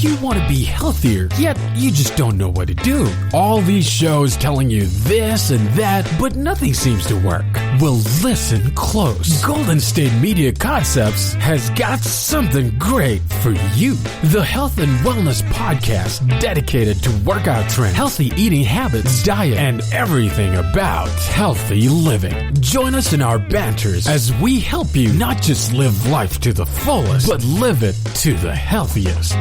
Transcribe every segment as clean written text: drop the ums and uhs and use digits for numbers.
you want to be healthier, yet you just don't know what to do? All these shows telling you this and that, but nothing seems to work. Well, listen close. Golden State Media Concepts has got something great for you. The Health and Wellness Podcast, dedicated to workout trends, healthy eating habits, diet, and everything about healthy living. Join us in our banters as we help you not just live life to the fullest, but live it to the healthiest.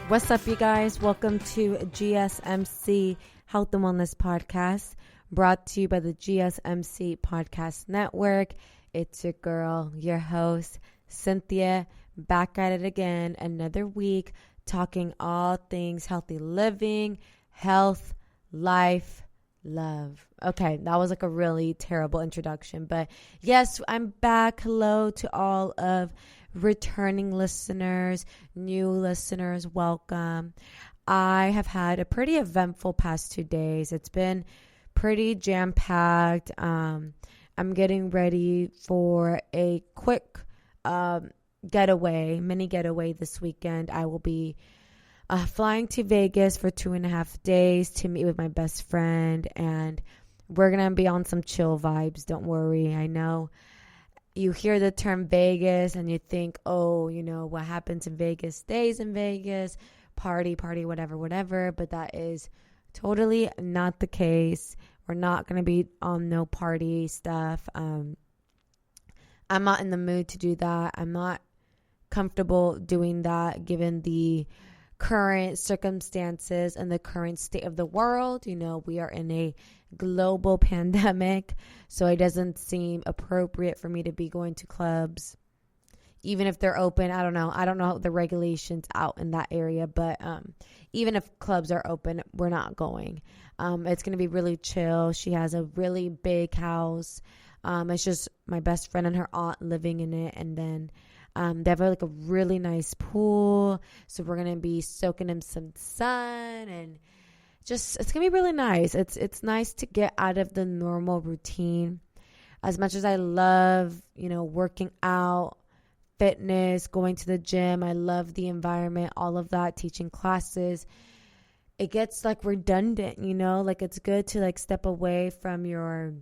What's up, you guys? Welcome to GSMC Health and Wellness Podcast, brought to you by the GSMC Podcast Network. It's your girl, your host, Cynthia, back at it again, another week, talking all things healthy living, health, life, love. Okay, that was like a really terrible introduction, but yes, I'm back. Hello to all of returning listeners, new listeners, welcome. I have had a pretty eventful past 2 days. It's been pretty jam-packed. I'm getting ready for a quick mini getaway this weekend. I will be flying to Vegas for 2.5 days to meet with my best friend, and we're going to be on some chill vibes. Don't worry. I know you hear the term Vegas and you think, oh, you know, what happens in Vegas stays in Vegas, party, whatever. But that is totally not the case. We're not going to be on no party stuff. I'm not in the mood to do that. I'm not comfortable doing that given the current circumstances and the current state of the world. You know, we are in a global pandemic, so it doesn't seem appropriate for me to be going to clubs, even if they're open. I don't know the regulations out in that area, but even if clubs are open, we're not going. It's going to be really chill. She has a really big house. It's just my best friend and her aunt living in it, and then they have like a really nice pool, so we're going to be soaking in some sun, and just, it's going to be really nice. It's nice to get out of the normal routine. As much as I love, you know, working out, fitness, going to the gym, I love the environment, all of that, teaching classes. It gets like redundant, you know, like it's good to like step away from your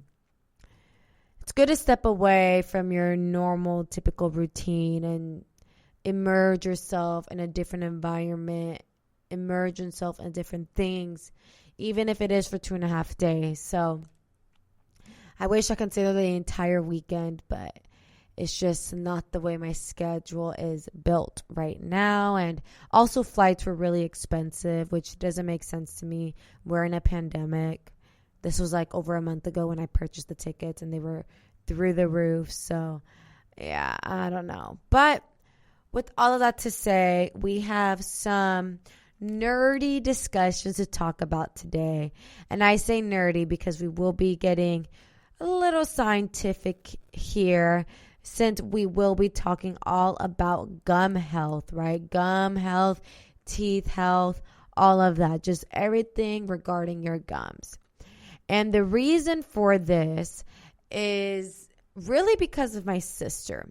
normal, typical routine and immerse yourself in a different environment, immerse yourself in different things, even if it is for 2.5 days. So I wish I could say that the entire weekend, but it's just not the way my schedule is built right now. And also flights were really expensive, which doesn't make sense to me. We're in a pandemic. This was like over a month ago when I purchased the tickets, and they were through the roof. So yeah, I don't know. But with all of that to say, we have some nerdy discussions to talk about today. And I say nerdy because we will be getting a little scientific here, since we will be talking all about gum health, right? Gum health, teeth health, all of that, just everything regarding your gums. And the reason for this is really because of my sister.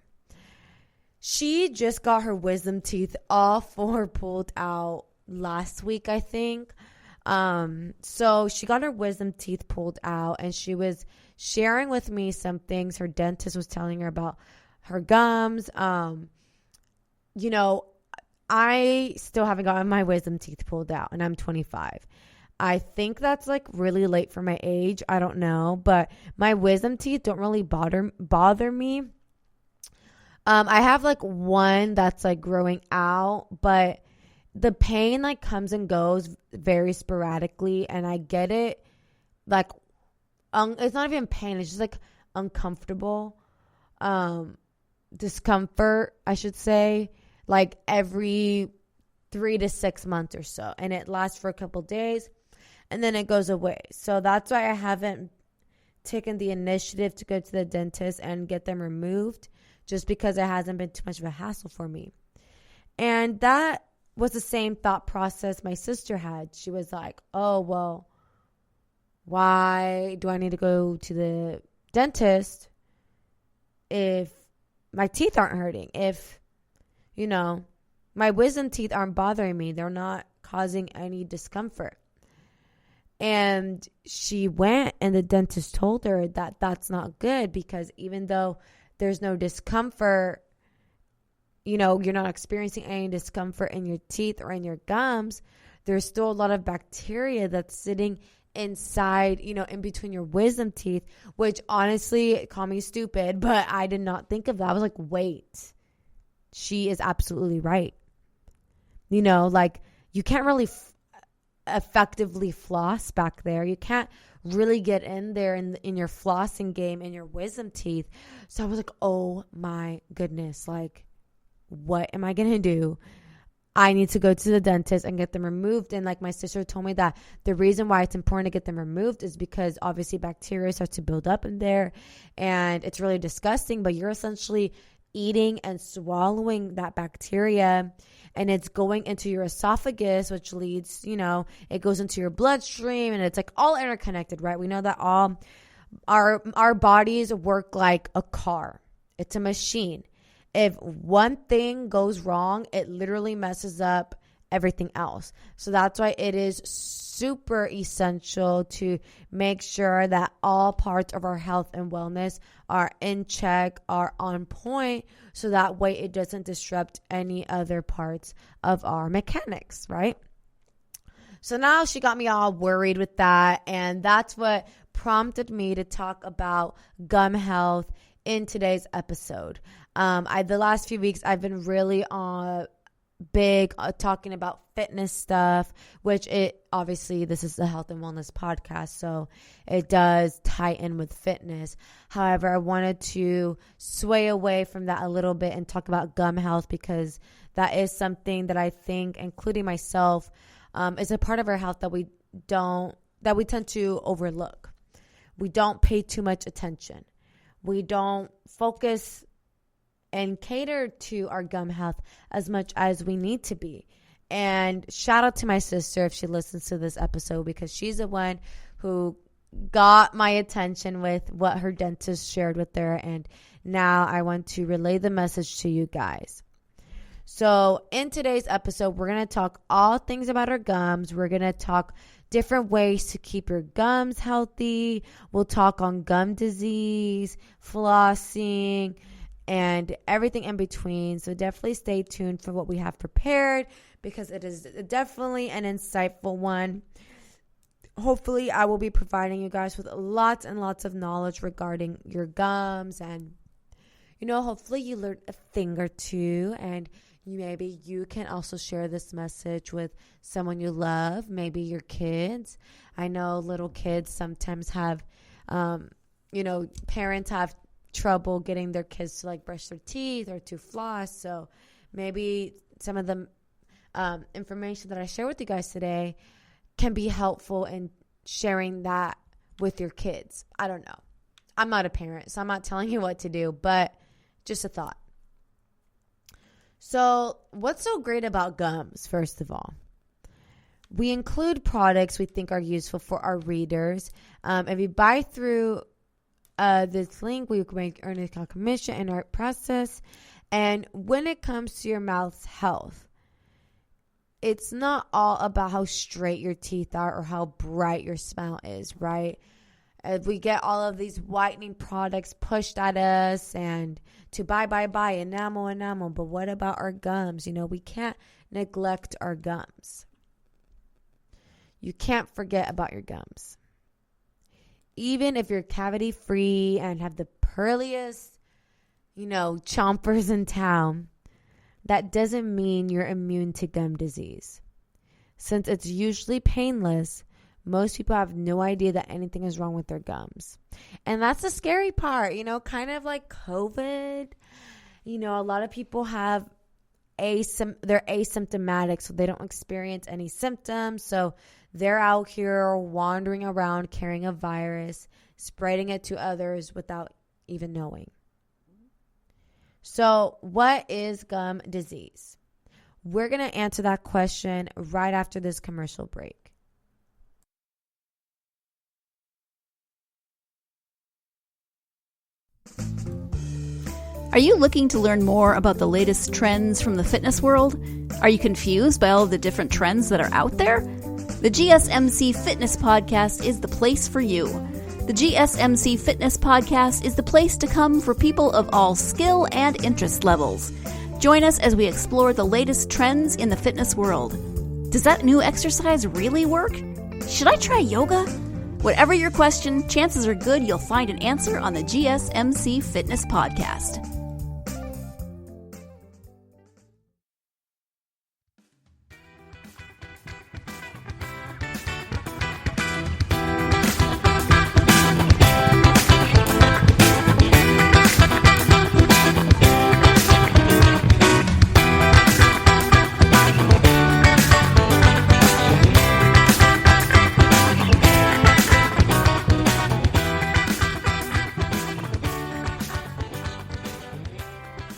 She just got her wisdom teeth all 4 pulled out last week, I think. So she got her wisdom teeth pulled out, and she was sharing with me some things her dentist was telling her about her gums. You know, I still haven't gotten my wisdom teeth pulled out, and I'm 25. I think that's like really late for my age. I don't know, but my wisdom teeth don't really bother me. I have like one that's like growing out, but the pain like comes and goes very sporadically, and I get it. Like, it's not even pain. It's just like uncomfortable, discomfort, I should say. like every 3 to 6 months or so. And it lasts for a couple days and then it goes away. So that's why I haven't taken the initiative to go to the dentist and get them removed, just because it hasn't been too much of a hassle for me. And that was the same thought process my sister had. She was like, oh, well, why do I need to go to the dentist if my teeth aren't hurting? If, you know, my wisdom teeth aren't bothering me, they're not causing any discomfort. And she went and the dentist told her that that's not good, because even though there's no discomfort, you know, you're not experiencing any discomfort in your teeth or in your gums, there's still a lot of bacteria that's sitting inside, you know, in between your wisdom teeth, which honestly, call me stupid, but I did not think of that. I was like, wait, she is absolutely right. You know, like, you can't really effectively floss back there. You can't really get in there in your flossing game in your wisdom teeth. So I was like, oh my goodness, like, what am I gonna do? I need to go to the dentist and get them removed. And like my sister told me that the reason why it's important to get them removed is because obviously bacteria start to build up in there and it's really disgusting, but you're essentially eating and swallowing that bacteria, and it's going into your esophagus, which leads, you know, it goes into your bloodstream, and it's like all interconnected, right? We know that all our bodies work like a car. It's a machine. If one thing goes wrong, it literally messes up everything else. So that's why it is super essential to make sure that all parts of our health and wellness are in check, are on point, so that way it doesn't disrupt any other parts of our mechanics, right? So now she got me all worried with that, and that's what prompted me to talk about gum health in today's episode. The last few weeks I've been really big talking about fitness stuff, which it obviously, this is a health and wellness podcast, so it does tie in with fitness. However, I wanted to sway away from that a little bit and talk about gum health, because that is something that I think, including myself, is a part of our health that we tend to overlook. We don't pay too much attention. We don't focus and cater to our gum health as much as we need to be. And shout out to my sister if she listens to this episode, because she's the one who got my attention with what her dentist shared with her. And now I want to relay the message to you guys. So in today's episode, we're going to talk all things about our gums. We're going to talk different ways to keep your gums healthy. We'll talk on gum disease, flossing, and everything in between. So definitely stay tuned for what we have prepared, because it is definitely an insightful one. Hopefully I will be providing you guys with lots and lots of knowledge regarding your gums, and, you know, hopefully you learned a thing or two, and maybe you can also share this message with someone you love, maybe your kids. I know little kids sometimes have, parents have trouble getting their kids to like brush their teeth or to floss. So maybe some of the information that I share with you guys today can be helpful in sharing that with your kids. I don't know. I'm not a parent, so I'm not telling you what to do, but just a thought. So what's so great about gums, first of all? We include products we think are useful for our readers. If you buy through this link, we can earn a commission in our process. And when it comes to your mouth's health, it's not all about how straight your teeth are or how bright your smile is, right? We get all of these whitening products pushed at us and to buy, enamel. But what about our gums? You know, we can't neglect our gums. You can't forget about your gums. Even if you're cavity free and have the pearliest, chompers in town, that doesn't mean you're immune to gum disease. Since it's usually painless, most people have no idea that anything is wrong with their gums. And that's the scary part, kind of like COVID. A lot of people have they're asymptomatic, so they don't experience any symptoms. So they're out here wandering around carrying a virus, spreading it to others without even knowing. So what is gum disease? We're going to answer that question right after this commercial break. Are you looking to learn more about the latest trends from the fitness world? Are you confused by all of the different trends that are out there? The GSMC Fitness Podcast is the place for you. The GSMC Fitness Podcast is the place to come for people of all skill and interest levels. Join us as we explore the latest trends in the fitness world. Does that new exercise really work? Should I try yoga? Whatever your question, chances are good you'll find an answer on the GSMC Fitness Podcast.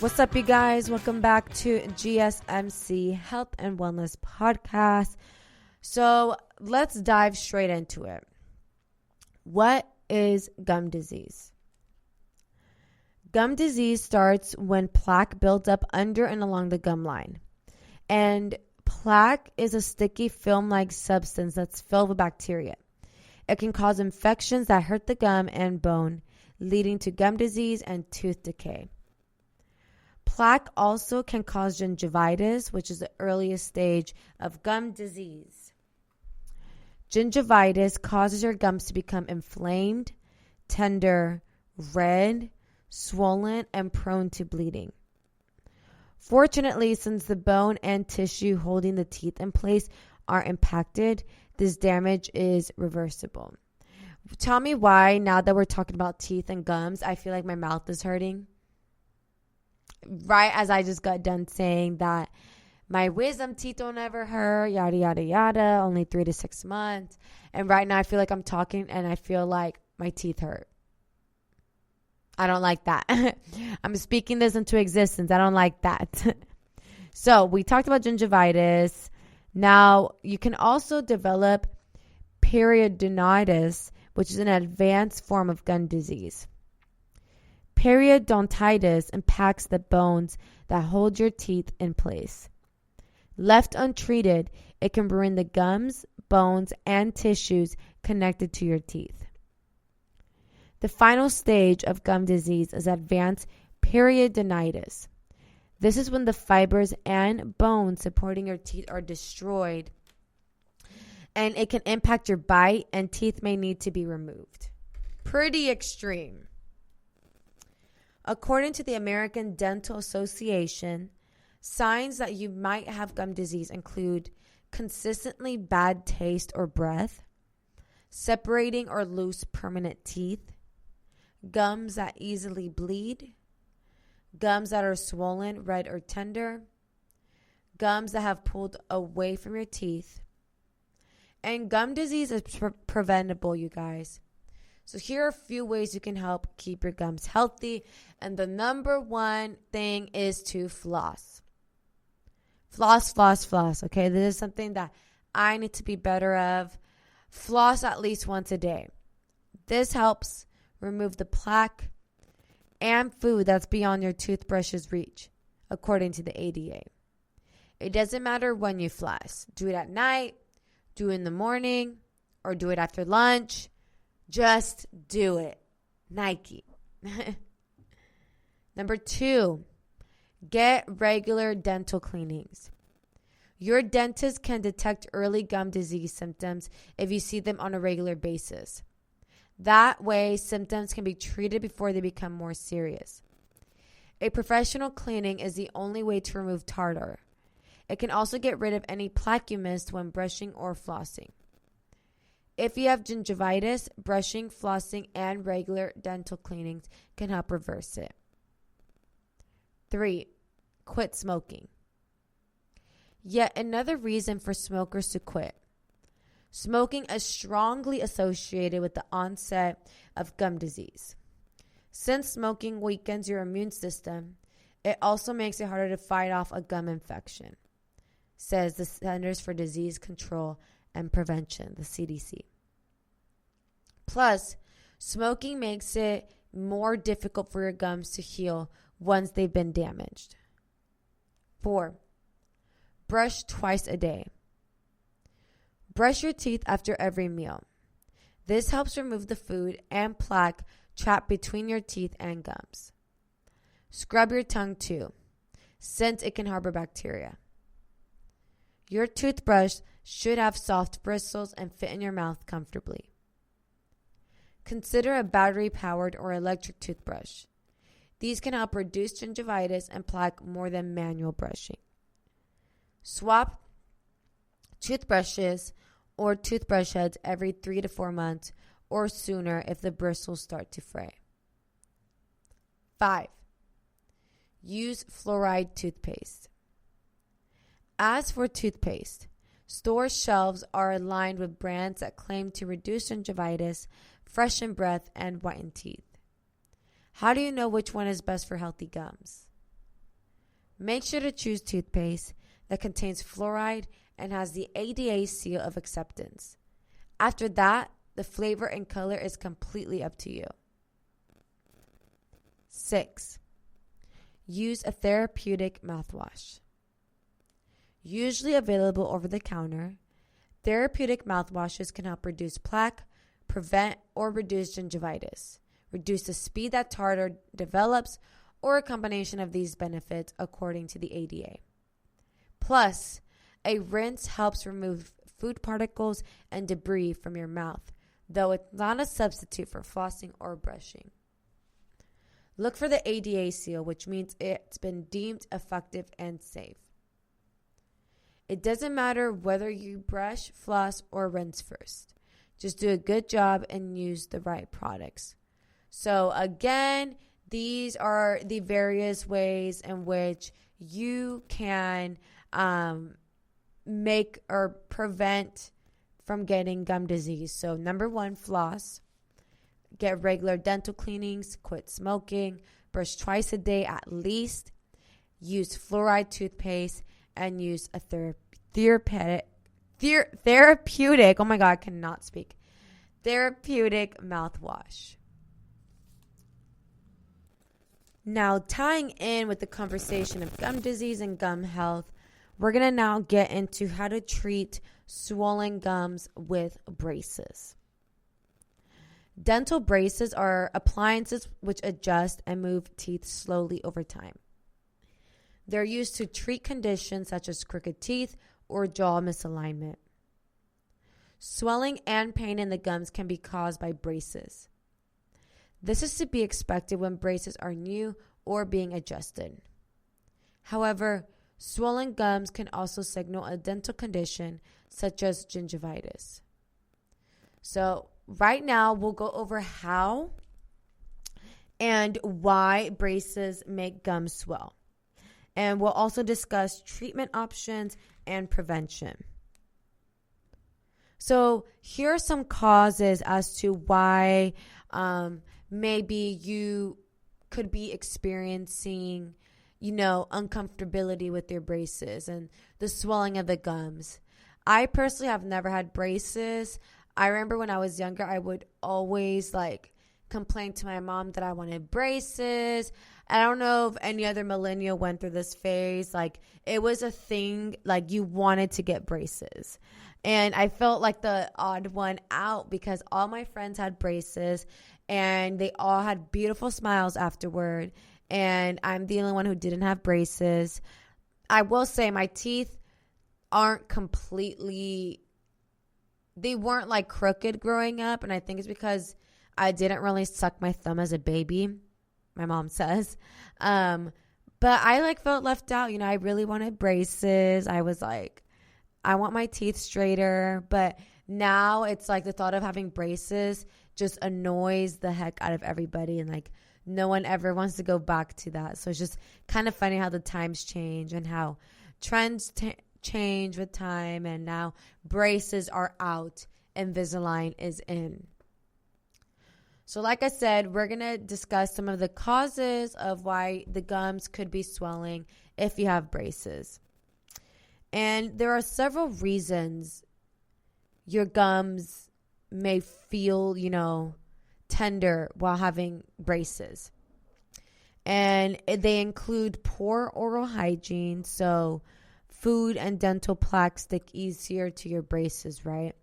What's up, you guys? Welcome back to GSMC Health and Wellness Podcast. So let's dive straight into it. What is gum disease? Gum disease starts when plaque builds up under and along the gum line. And plaque is a sticky film-like substance that's filled with bacteria. It can cause infections that hurt the gum and bone, leading to gum disease and tooth decay. Plaque also can cause gingivitis, which is the earliest stage of gum disease. Gingivitis causes your gums to become inflamed, tender, red, swollen, and prone to bleeding. Fortunately, since the bone and tissue holding the teeth in place are impacted, this damage is reversible. Tell me why, now that we're talking about teeth and gums, I feel like my mouth is hurting. Right as I just got done saying that my wisdom teeth don't ever hurt, yada, yada, yada, only 3 to 6 months. And right now I feel like I'm talking and I feel like my teeth hurt. I don't like that. I'm speaking this into existence. I don't like that. So we talked about gingivitis. Now you can also develop periodontitis, which is an advanced form of gum disease. Periodontitis impacts the bones that hold your teeth in place. Left untreated, it can ruin the gums, bones, and tissues connected to your teeth. The final stage of gum disease is advanced periodontitis. This is when the fibers and bones supporting your teeth are destroyed, and it can impact your bite, and teeth may need to be removed. Pretty extreme. According to the American Dental Association, signs that you might have gum disease include consistently bad taste or breath, separating or loose permanent teeth, gums that easily bleed, gums that are swollen, red, or tender, gums that have pulled away from your teeth. And gum disease is preventable, you guys. So here are a few ways you can help keep your gums healthy. And the number one thing is to floss. Floss, floss, floss. Okay, this is something that I need to be better of. Floss at least once a day. This helps remove the plaque and food that's beyond your toothbrush's reach, according to the ADA. It doesn't matter when you floss. Do it at night, do it in the morning, or do it after lunch. Just do it. Nike. Number 2, get regular dental cleanings. Your dentist can detect early gum disease symptoms if you see them on a regular basis. That way, symptoms can be treated before they become more serious. A professional cleaning is the only way to remove tartar. It can also get rid of any plaque you missed when brushing or flossing. If you have gingivitis, brushing, flossing, and regular dental cleanings can help reverse it. 3, quit smoking. Yet another reason for smokers to quit. Smoking is strongly associated with the onset of gum disease. Since smoking weakens your immune system, it also makes it harder to fight off a gum infection, says the Centers for Disease Control and Prevention, the CDC. Plus, smoking makes it more difficult for your gums to heal once they've been damaged. 4. Brush twice a day. Brush your teeth after every meal. This helps remove the food and plaque trapped between your teeth and gums. Scrub your tongue too, since it can harbor bacteria. Your toothbrush should have soft bristles and fit in your mouth comfortably. Consider a battery-powered or electric toothbrush. These can help reduce gingivitis and plaque more than manual brushing. Swap toothbrushes or toothbrush heads every 3 to 4 months or sooner if the bristles start to fray. 5. Use fluoride toothpaste. As for toothpaste, store shelves are aligned with brands that claim to reduce gingivitis, freshen breath, and whiten teeth. How do you know which one is best for healthy gums? Make sure to choose toothpaste that contains fluoride and has the ADA seal of acceptance. After that, the flavor and color is completely up to you. 6. Use a therapeutic mouthwash. Usually available over the counter, therapeutic mouthwashes can help reduce plaque, prevent or reduce gingivitis, reduce the speed that tartar develops, or a combination of these benefits according to the ADA. Plus, a rinse helps remove food particles and debris from your mouth, though it's not a substitute for flossing or brushing. Look for the ADA seal, which means it's been deemed effective and safe. It doesn't matter whether you brush, floss, or rinse first. Just do a good job and use the right products. So again, these are the various ways in which you can make or prevent from getting gum disease. So number 1, floss. Get regular dental cleanings, quit smoking, brush twice a day at least, use fluoride toothpaste, and use a therapeutic, oh my God, I cannot speak, therapeutic mouthwash. Now, tying in with the conversation of gum disease and gum health, we're going to now get into how to treat swollen gums with braces. Dental braces are appliances which adjust and move teeth slowly over time. They're used to treat conditions such as crooked teeth or jaw misalignment. Swelling and pain in the gums can be caused by braces. This is to be expected when braces are new or being adjusted. However, swollen gums can also signal a dental condition such as gingivitis. So, right now, we'll go over how and why braces make gums swell. And we'll also discuss treatment options and prevention. So here are some causes as to why maybe you could be experiencing, uncomfortability with your braces and the swelling of the gums. I personally have never had braces. I remember when I was younger, I would always complain to my mom that I wanted braces. I don't know if any other millennial went through this phase. It was a thing, you wanted to get braces. And I felt like the odd one out because all my friends had braces and they all had beautiful smiles afterward. And I'm the only one who didn't have braces. I will say my teeth aren't completely, they weren't crooked growing up. And I think it's because I didn't really suck my thumb as a baby, my mom says. But I felt left out. I really wanted braces. I was I want my teeth straighter. But now it's the thought of having braces just annoys the heck out of everybody. And no one ever wants to go back to that. So it's just kind of funny how the times change and how trends changed with time, and now braces are out, Invisalign is in. So like I said, we're going to discuss some of the causes of why the gums could be swelling if you have braces. And there are several reasons your gums may feel, tender while having braces. And they include poor oral hygiene, so food and dental plaque stick easier to your braces, right?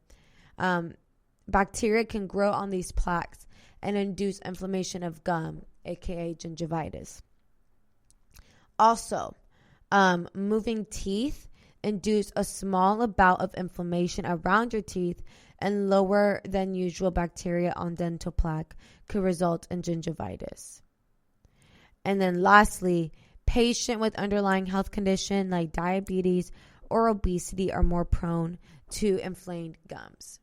Bacteria can grow on these plaques and induce inflammation of gum, aka gingivitis. Also, moving teeth induce a small bout of inflammation around your teeth, and lower than usual bacteria on dental plaque could result in gingivitis. And then lastly, patients with underlying health condition like diabetes or obesity are more prone to inflamed gums.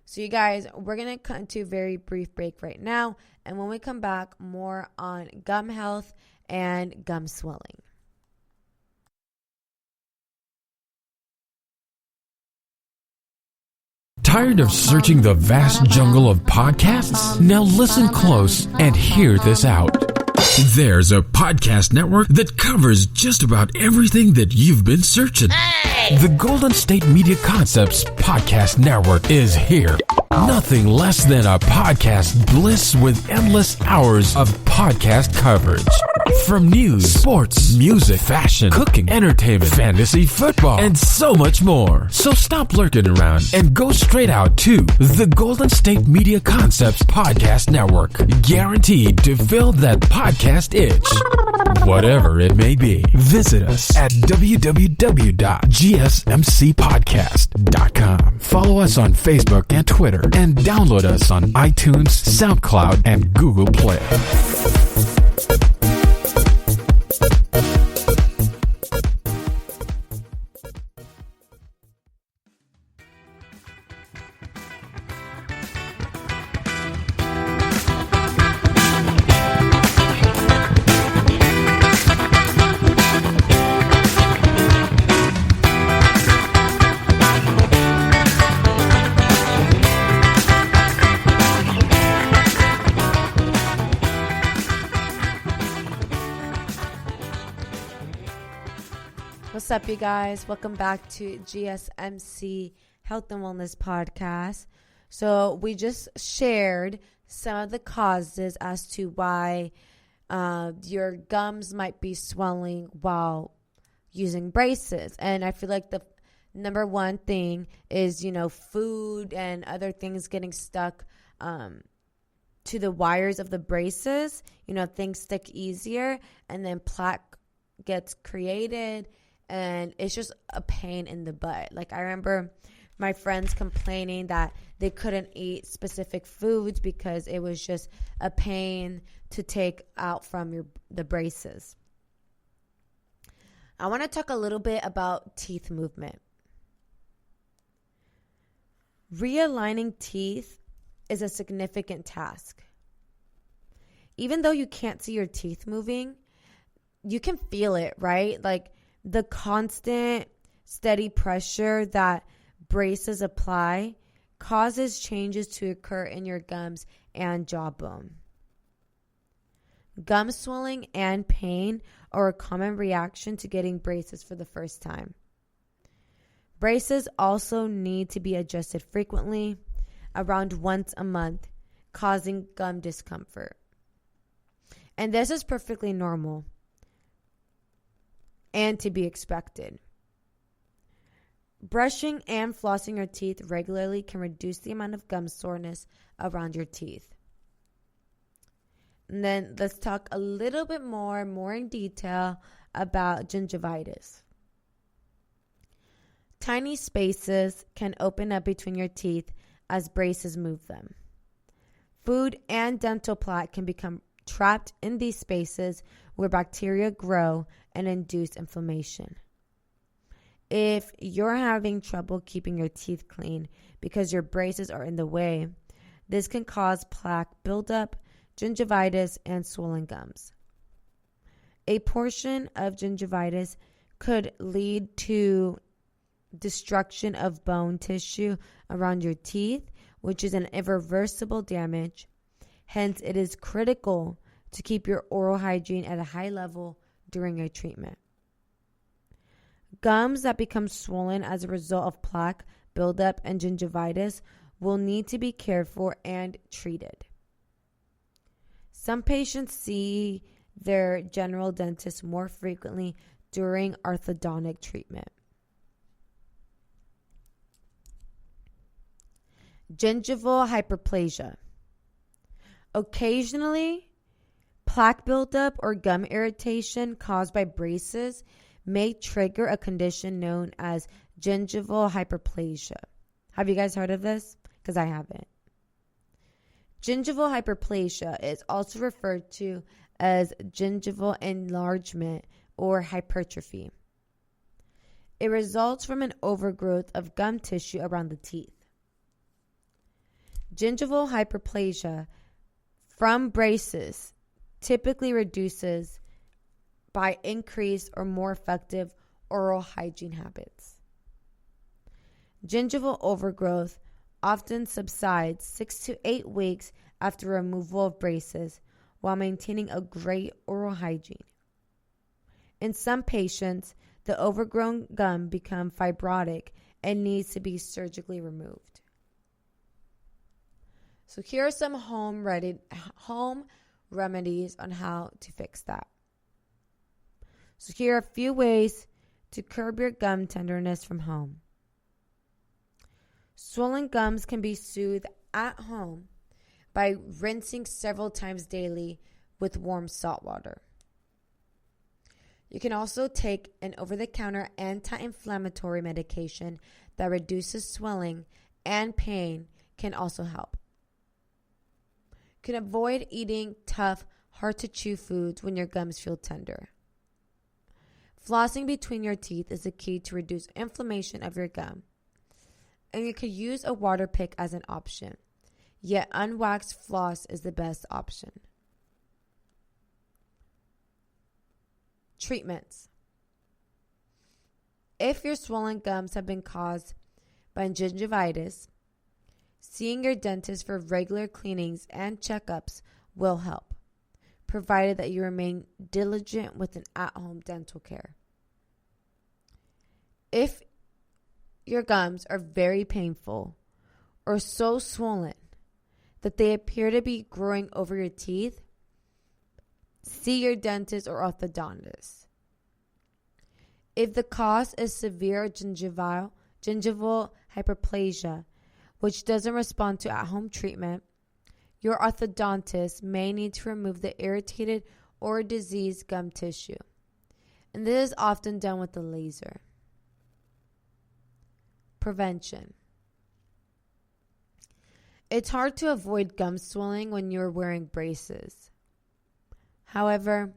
So you guys, we're going to cut into a very brief break right now. And when we come back, more on gum health and gum swelling. Tired of searching the vast jungle of podcasts? Now listen close and hear this out. There's a podcast network that covers just about everything that you've been searching. The Golden State Media Concepts Podcast Network is here. Nothing less than a podcast bliss with endless hours of podcast coverage. From news, sports, music, fashion, cooking, entertainment, fantasy, football, and so much more. So stop lurking around and go straight out to the Golden State Media Concepts Podcast Network. Guaranteed to fill that podcast itch. Whatever it may be. Visit us at www.gsmcpodcast.com. Follow us on Facebook and Twitter, and download us on iTunes, SoundCloud, and Google Play. What's up, you guys? Welcome back to GSMC Health and Wellness Podcast. So we just shared some of the causes as to why your gums might be swelling while using braces. And I feel like the number one thing is, food and other things getting stuck to the wires of the braces. Things stick easier, and then plaque gets created. And it's just a pain in the butt. Like, I remember my friends complaining that they couldn't eat specific foods because it was just a pain to take out from the braces. I want to talk a little bit about teeth movement. Realigning teeth is a significant task. Even though you can't see your teeth moving, you can feel it, right? Like, the constant, steady pressure that braces apply causes changes to occur in your gums and jawbone. Gum swelling and pain are a common reaction to getting braces for the first time. Braces also need to be adjusted frequently, around once a month, causing gum discomfort. And this is perfectly normal and to be expected. Brushing and flossing your teeth regularly can reduce the amount of gum soreness around your teeth. And then let's talk a little bit more in detail about gingivitis. Tiny spaces can open up between your teeth as braces move them. Food and dental plaque can become trapped in these spaces where bacteria grow and induce inflammation. If you're having trouble keeping your teeth clean because your braces are in the way, this can cause plaque buildup, gingivitis, and swollen gums. A portion of gingivitis could lead to destruction of bone tissue around your teeth, which is an irreversible damage. Hence, it is critical to keep your oral hygiene at a high level during a treatment. Gums that become swollen as a result of plaque buildup and gingivitis will need to be cared for and treated. Some patients see their general dentist more frequently during orthodontic treatment. Gingival hyperplasia. Occasionally, plaque buildup or gum irritation caused by braces may trigger a condition known as gingival hyperplasia. Have you guys heard of this? Because I haven't. Gingival hyperplasia is also referred to as gingival enlargement or hypertrophy. It results from an overgrowth of gum tissue around the teeth. Gingival hyperplasia from braces typically reduces by increased or more effective oral hygiene habits. Gingival overgrowth often subsides 6 to 8 weeks after removal of braces while maintaining a great oral hygiene. In some patients, the overgrown gum becomes fibrotic and needs to be surgically removed. So here are some home remedies on how to fix that. So here are a few ways to curb your gum tenderness from home. Swollen gums can be soothed at home by rinsing several times daily with warm salt water. You can also take an over-the-counter anti-inflammatory medication that reduces swelling and pain can also help. You can avoid eating tough, hard-to-chew foods when your gums feel tender. Flossing between your teeth is the key to reduce inflammation of your gum. And you could use a water pick as an option. Yet unwaxed floss is the best option. Treatments. If your swollen gums have been caused by gingivitis, seeing your dentist for regular cleanings and checkups will help, provided that you remain diligent with an at-home dental care. If your gums are very painful or so swollen that they appear to be growing over your teeth, see your dentist or orthodontist. If the cause is severe gingival hyperplasia, which doesn't respond to at-home treatment, your orthodontist may need to remove the irritated or diseased gum tissue. And this is often done with a laser. Prevention. It's hard to avoid gum swelling when you're wearing braces. However,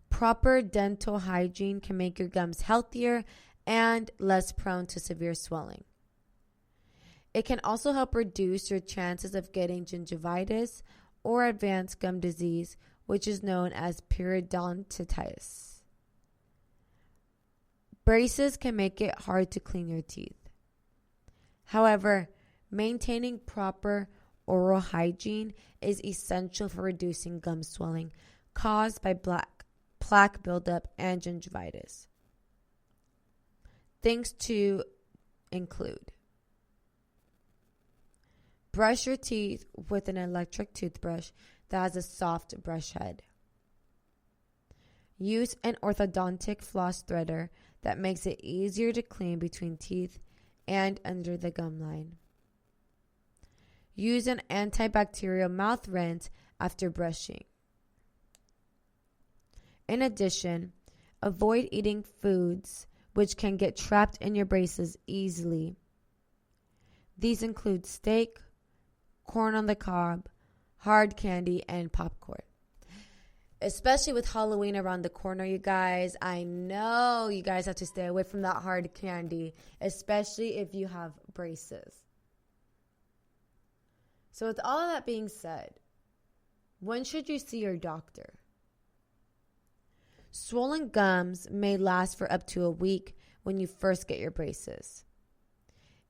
proper dental hygiene can make your gums healthier and less prone to severe swelling. It can also help reduce your chances of getting gingivitis or advanced gum disease, which is known as periodontitis. Braces can make it hard to clean your teeth. However, maintaining proper oral hygiene is essential for reducing gum swelling caused by plaque buildup and gingivitis. Things to include: brush your teeth with an electric toothbrush that has a soft brush head. Use an orthodontic floss threader that makes it easier to clean between teeth and under the gum line. Use an antibacterial mouth rinse after brushing. In addition, avoid eating foods which can get trapped in your braces easily. These include steak, corn on the cob, hard candy, and popcorn. Especially with Halloween around the corner, you guys. I know you guys have to stay away from that hard candy, especially if you have braces. So with all of that being said, when should you see your doctor? Swollen gums may last for up to a week when you first get your braces.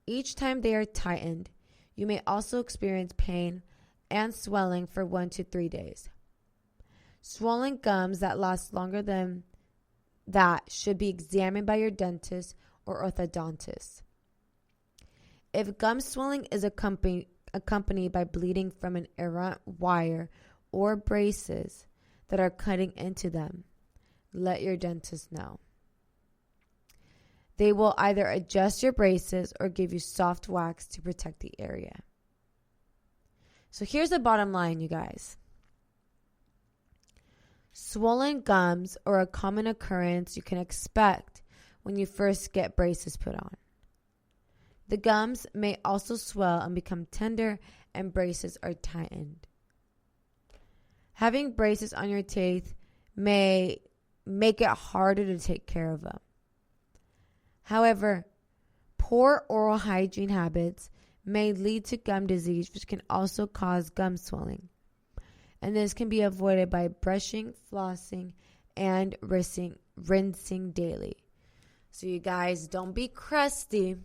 Each time they are tightened, you may also experience pain and swelling for 1 to 3 days. Swollen gums that last longer than that should be examined by your dentist or orthodontist. If gum swelling is accompanied by bleeding from an errant wire or braces that are cutting into them, let your dentist know. They will either adjust your braces or give you soft wax to protect the area. So here's the bottom line, you guys. Swollen gums are a common occurrence you can expect when you first get braces put on. The gums may also swell and become tender, and braces are tightened. Having braces on your teeth may make it harder to take care of them. However, poor oral hygiene habits may lead to gum disease, which can also cause gum swelling. And this can be avoided by brushing, flossing, and rinsing daily. So you guys, don't be crusty,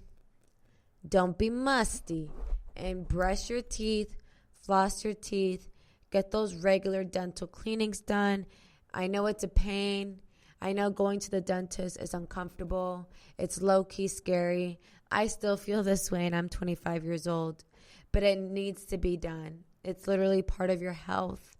don't be musty, and brush your teeth, floss your teeth, get those regular dental cleanings done. I know it's a pain. I know going to the dentist is uncomfortable. It's low-key scary. I still feel this way, and I'm 25 years old. But it needs to be done. It's literally part of your health.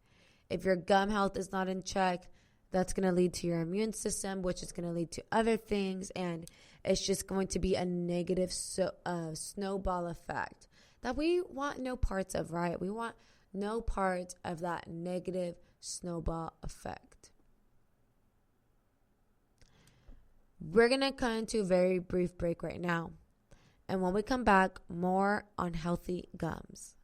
If your gum health is not in check, that's going to lead to your immune system, which is going to lead to other things. And it's just going to be a negative snowball effect that we want no parts of, right? We want no part of that negative snowball effect. We're going to come into a very brief break right now. And when we come back, more on healthy gums.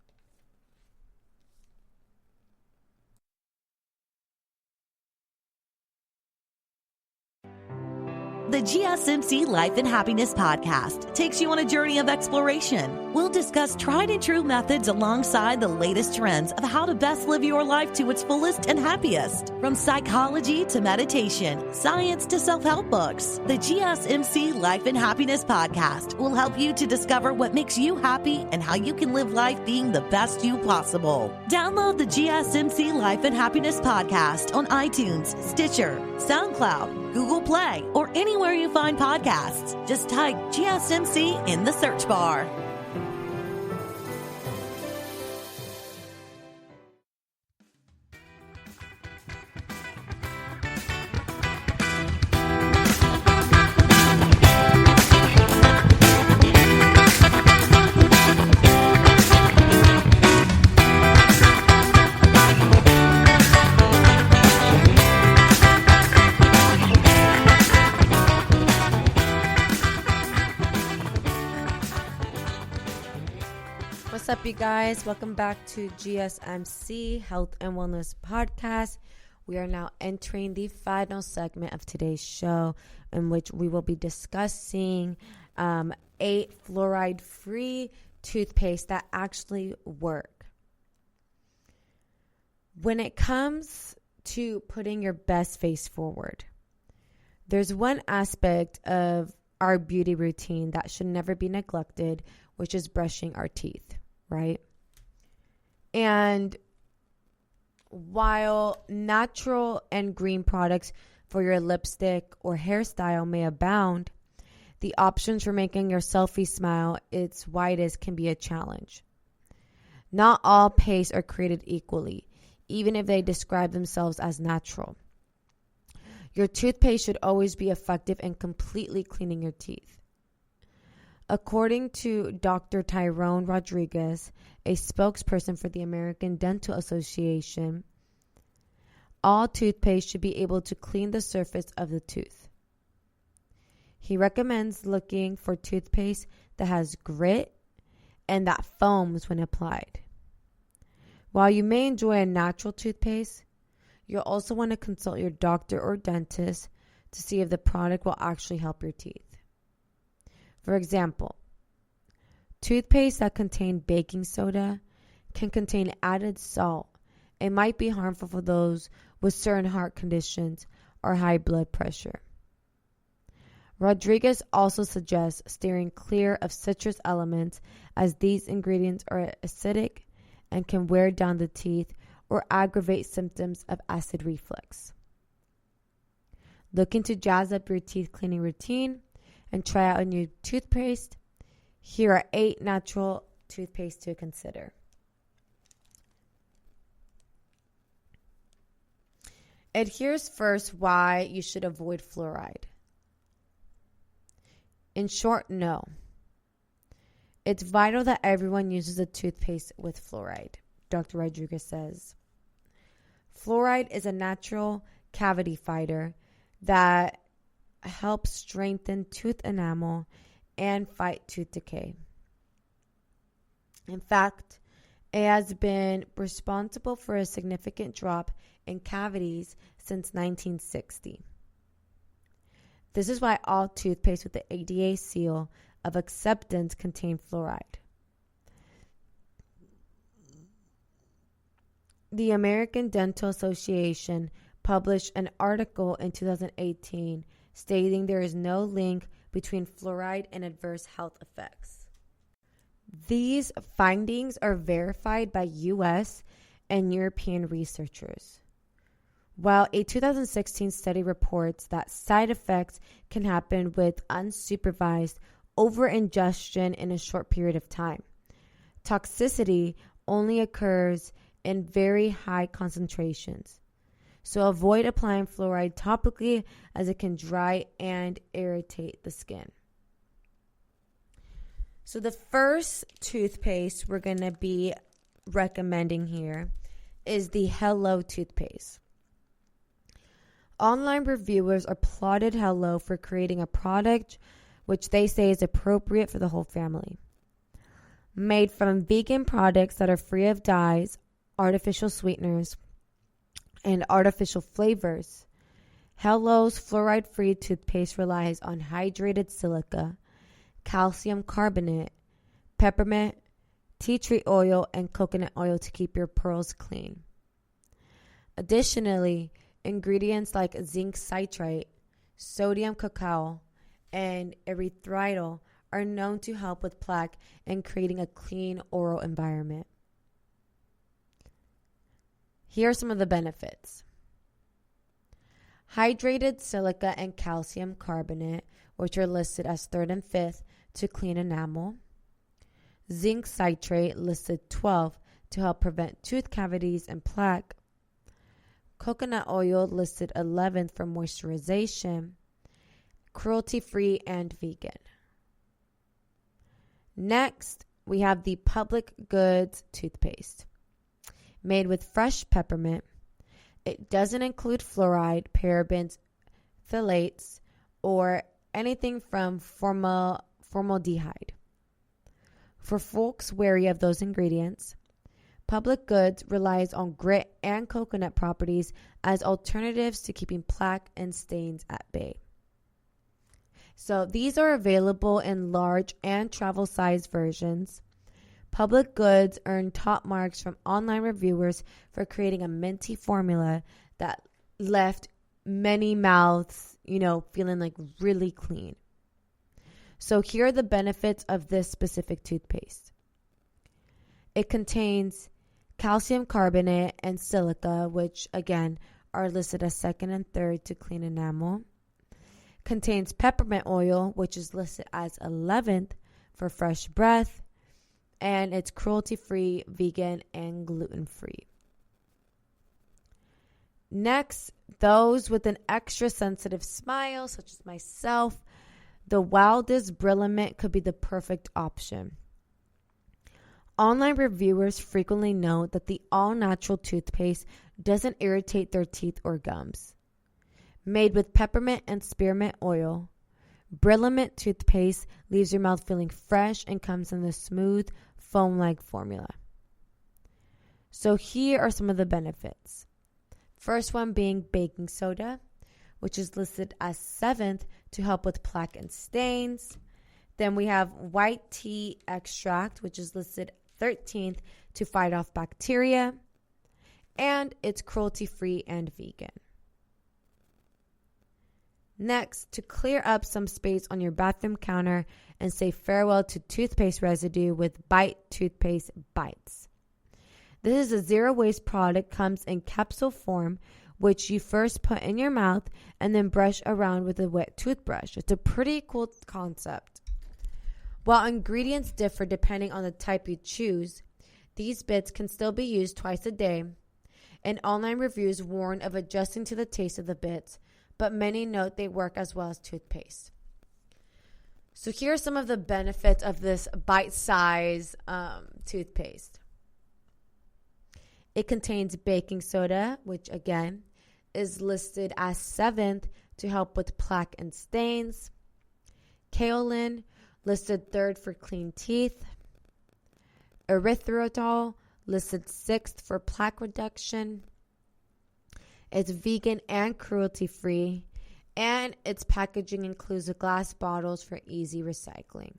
The GSMC Life and Happiness podcast takes you on a journey of exploration. We'll discuss tried and true methods alongside the latest trends of how to best live your life to its fullest and happiest. From psychology to meditation, science to self-help books, the GSMC Life and Happiness podcast will help you to discover what makes you happy and how you can live life being the best you possible. Download the GSMC Life and Happiness podcast on iTunes, Stitcher, SoundCloud, Google Play, or anywhere you find podcasts. Just type GSMC in the search bar. What's up, you guys? Welcome back to GSMC Health and Wellness Podcast. We are now entering the final segment of today's show, in which we will be discussing 8 fluoride-free toothpaste that actually work. When it comes to putting your best face forward, there's one aspect of our beauty routine that should never be neglected, which is brushing our teeth, right? And while natural and green products for your lipstick or hairstyle may abound, the options for making your selfie smile its widest can be a challenge. Not all pastes are created equally, even if they describe themselves as natural. Your toothpaste should always be effective in completely cleaning your teeth. According to Dr. Tyrone Rodriguez, a spokesperson for the American Dental Association, all toothpaste should be able to clean the surface of the tooth. He recommends looking for toothpaste that has grit and that foams when applied. While you may enjoy a natural toothpaste, you'll also want to consult your doctor or dentist to see if the product will actually help your teeth. For example, toothpaste that contain baking soda can contain added salt and might be harmful for those with certain heart conditions or high blood pressure. Rodriguez also suggests steering clear of citrus elements as these ingredients are acidic and can wear down the teeth or aggravate symptoms of acid reflux. Looking to jazz up your teeth cleaning routine and try out a new toothpaste? Here are 8 natural toothpaste to consider. Here's first why you should avoid fluoride. In short, no. It's vital that everyone uses a toothpaste with fluoride, Dr. Rodriguez says. Fluoride is a natural cavity fighter that helps strengthen tooth enamel and fight tooth decay. In fact, it has been responsible for a significant drop in cavities since 1960. This is why all toothpaste with the ADA seal of acceptance contain fluoride. The American Dental Association published an article in 2018 stating there is no link between fluoride and adverse health effects. These findings are verified by U.S. and European researchers. While a 2016 study reports that side effects can happen with unsupervised over-ingestion in a short period of time, toxicity only occurs in very high concentrations. So avoid applying fluoride topically as it can dry and irritate the skin. So the first toothpaste we're going to be recommending here is the Hello toothpaste. Online reviewers applauded Hello for creating a product which they say is appropriate for the whole family. Made from vegan products that are free of dyes, artificial sweeteners, and artificial flavors, Hello's fluoride-free toothpaste relies on hydrated silica, calcium carbonate, peppermint, tea tree oil, and coconut oil to keep your pearls clean. Additionally, ingredients like zinc citrate, sodium cacao, and erythritol are known to help with plaque and creating a clean oral environment. Here are some of the benefits. Hydrated silica and calcium carbonate, which are listed as 3rd and 5th to clean enamel. Zinc citrate listed 12 to help prevent tooth cavities and plaque. Coconut oil listed 11th for moisturization. Cruelty-free and vegan. Next, we have the Public Goods toothpaste. Made with fresh peppermint. It doesn't include fluoride, parabens, phthalates, or anything from formaldehyde. For folks wary of those ingredients, Public Goods relies on grit and coconut properties as alternatives to keeping plaque and stains at bay. So these are available in large and travel size versions. Public Goods earned top marks from online reviewers for creating a minty formula that left many mouths, feeling like really clean. So here are the benefits of this specific toothpaste. It contains calcium carbonate and silica, which again are listed as 2nd and 3rd to clean enamel. Contains peppermint oil, which is listed as 11th for fresh breath. And it's cruelty-free, vegan, and gluten-free. Next, those with an extra sensitive smile, such as myself, the wildest brilliant could be the perfect option. Online reviewers frequently note that the all-natural toothpaste doesn't irritate their teeth or gums. Made with peppermint and spearmint oil, Brilliant toothpaste leaves your mouth feeling fresh and comes in the smooth, foam-like formula. So here are some of the benefits. First one being baking soda, which is listed as 7th to help with plaque and stains. Then we have white tea extract, which is listed 13th to fight off bacteria. And it's cruelty-free and vegan. Next, to clear up some space on your bathroom counter and say farewell to toothpaste residue with Bite Toothpaste Bites. This is a zero-waste product, comes in capsule form, which you first put in your mouth and then brush around with a wet toothbrush. It's a pretty cool concept. While ingredients differ depending on the type you choose, these bits can still be used twice a day, and online reviews warn of adjusting to the taste of the bits, but many note they work as well as toothpaste. So here are some of the benefits of this bite-size toothpaste. It contains baking soda, which again is listed as 7th to help with plaque and stains. Kaolin, listed 3rd for clean teeth. Erythritol, listed 6th for plaque reduction. It's vegan and cruelty-free, and its packaging includes the glass bottles for easy recycling.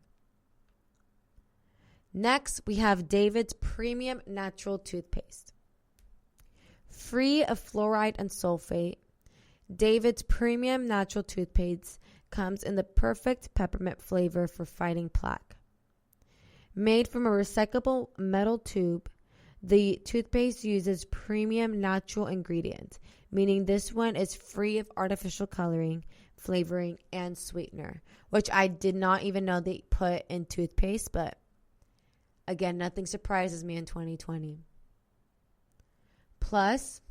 Next, we have David's Premium Natural Toothpaste. Free of fluoride and sulfate, David's Premium Natural Toothpaste comes in the perfect peppermint flavor for fighting plaque. Made from a recyclable metal tube, the toothpaste uses premium natural ingredients, meaning this one is free of artificial coloring, flavoring, and sweetener, which I did not even know they put in toothpaste, but again, nothing surprises me in 2020. Plus,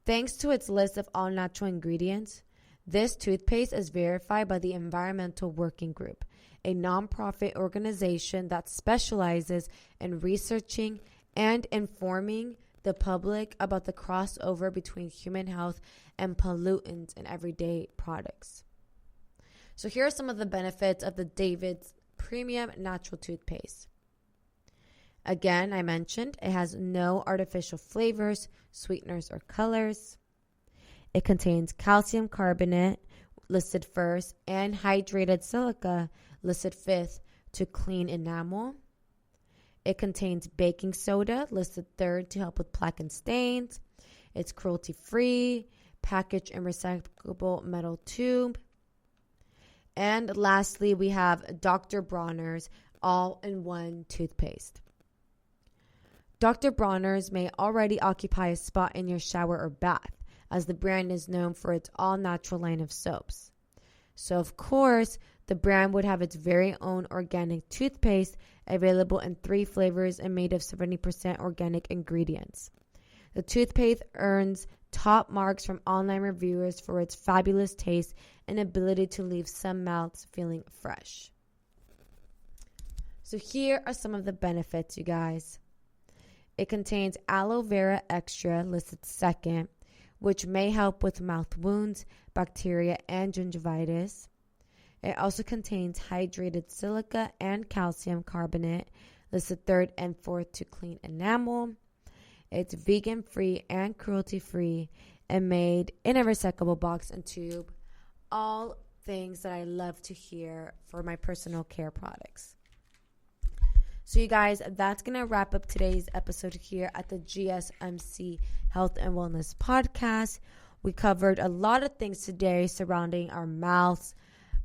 thanks to its list of all natural ingredients, this toothpaste is verified by the Environmental Working Group, a nonprofit organization that specializes in researching and informing the public about the crossover between human health and pollutants in everyday products. So here are some of the benefits of the David's Premium Natural Toothpaste. Again, I mentioned it has no artificial flavors, sweeteners, or colors. It contains calcium carbonate, listed 1st, and hydrated silica, listed 5th, to clean enamel. It contains baking soda, listed 3rd, to help with plaque and stains. It's cruelty-free, packaged in recyclable metal tube. And lastly, we have Dr. Bronner's all-in-one toothpaste. Dr. Bronner's may already occupy a spot in your shower or bath, as the brand is known for its all-natural line of soaps. So, of course, the brand would have its very own organic toothpaste available in 3 flavors and made of 70% organic ingredients. The toothpaste earns top marks from online reviewers for its fabulous taste and ability to leave some mouths feeling fresh. So here are some of the benefits, you guys. It contains aloe vera extra, listed 2nd, which may help with mouth wounds, bacteria, and gingivitis. It also contains hydrated silica and calcium carbonate, listed 3rd and 4th, to clean enamel. It's vegan-free and cruelty-free and made in a recyclable box and tube. All things that I love to hear for my personal care products. So you guys, that's going to wrap up today's episode here at the GSMC Health and Wellness Podcast. We covered a lot of things today surrounding our mouths,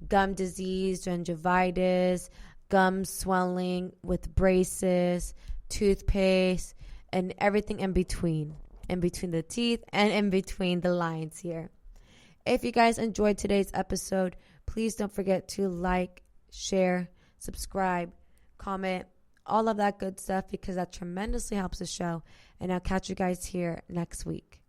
gum disease, gingivitis, gum swelling with braces, toothpaste, and everything in between the teeth and in between the lines here. If you guys enjoyed today's episode, please don't forget to like, share, subscribe, comment, all of that good stuff, because that tremendously helps the show. And I'll catch you guys here next week.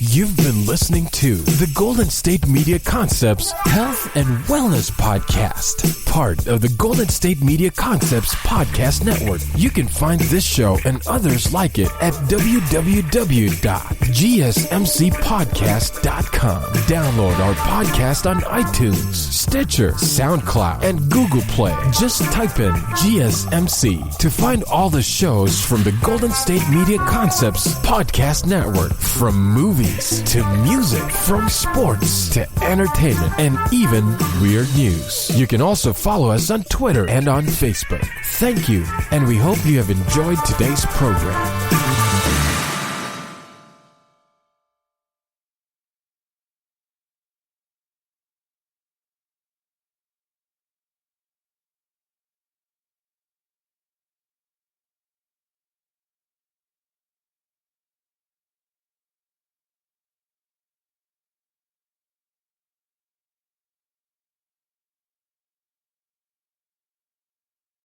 You've been listening to the Golden State Media Concepts Health and Wellness Podcast, part of the Golden State Media Concepts Podcast Network. You can find this show and others like it at www.gsmcpodcast.com. Download our podcast on iTunes, Stitcher, SoundCloud, and Google Play. Just type in GSMC to find all the shows from the Golden State Media Concepts Podcast Network, from movies to music, from sports to entertainment, and even weird news. You can also follow us on Twitter and on Facebook. Thank you, and we hope you have enjoyed today's program.